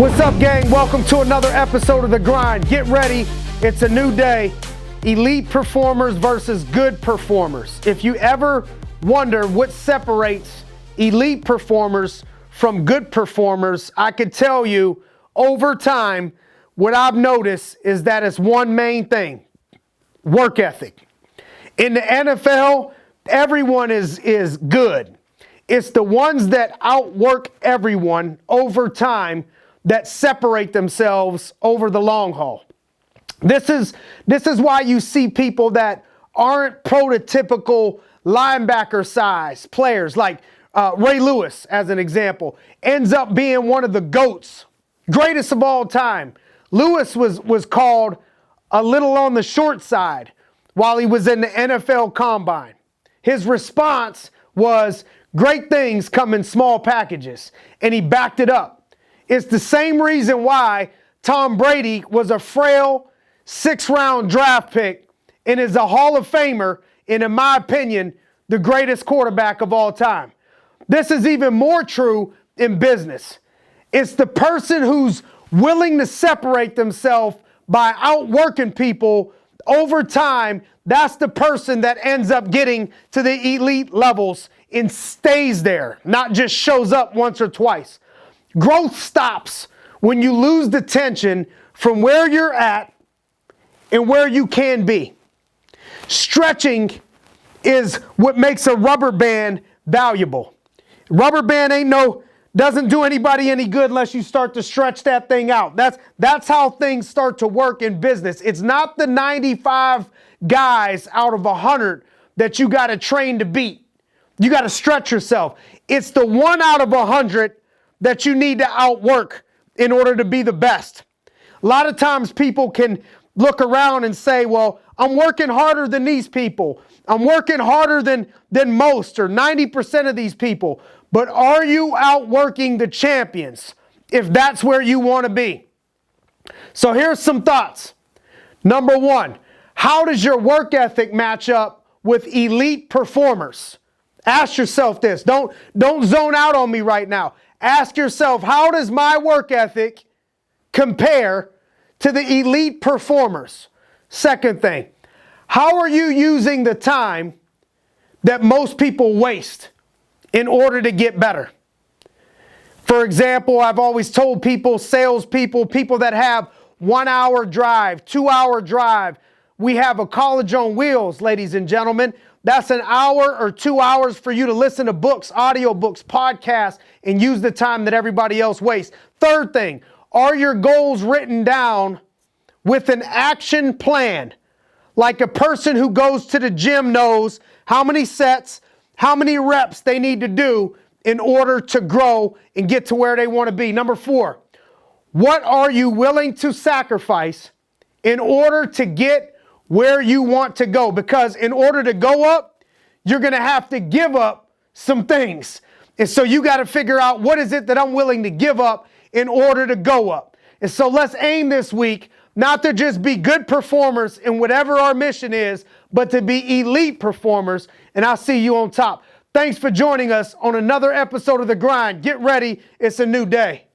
What's up, gang? Welcome to another episode of The Grind. Get ready. It's a new day. Elite performers versus good performers. If you ever wonder what separates elite performers from good performers, I could tell you over time, what I've noticed is that it's one main thing: work ethic. In the NFL, everyone is good. It's the ones that outwork everyone over time that separate themselves over the long haul. This is why you see people that aren't prototypical linebacker size players, like Ray Lewis, as an example, ends up being one of the GOATs, greatest of all time. Lewis was called a little on the short side while he was in the NFL Combine. His response was, "Great things come in small packages," and he backed it up. It's the same reason why Tom Brady was a frail 6th-round draft pick and is a Hall of Famer, and in my opinion, the greatest quarterback of all time. This is even more true in business. It's the person who's willing to separate themselves by outworking people over time. That's the person that ends up getting to the elite levels and stays there, not just shows up once or twice. Growth stops when you lose the tension from where you're at and where you can be. Stretching is what makes a rubber band valuable. Rubber band doesn't do anybody any good unless you start to stretch that thing out. That's how things start to work in business. It's not the 95 guys out of 100 that you got to train to beat. You got to stretch yourself. It's the 1 out of 100 that you need to outwork in order to be the best. A lot of times people can look around and say, well, I'm working harder than these people. I'm working harder than most, or 90% of these people. But are you outworking the champions if that's where you want to be? So here's some thoughts. Number one, how does your work ethic match up with elite performers? Ask yourself this. Don't zone out on me right now. Ask yourself, how does my work ethic compare to the elite performers? Second thing, how are you using the time that most people waste in order to get better? For example, I've always told people, salespeople, people that have 1 hour drive, 2 hour drive, we have a college on wheels, ladies and gentlemen. That's an hour or 2 hours for you to listen to books, audio books, podcasts, and use the time that everybody else wastes. Third thing, are your goals written down with an action plan? Like a person who goes to the gym knows how many sets, how many reps they need to do in order to grow and get to where they want to be. Number 4, what are you willing to sacrifice in order to get where you want to go? Because in order to go up, you're going to have to give up some things. And so you got to figure out, what is it that I'm willing to give up in order to go up? And so let's aim this week not to just be good performers in whatever our mission is, but to be elite performers. And I'll see you on top. Thanks for joining us on another episode of The Grind. Get ready. It's a new day.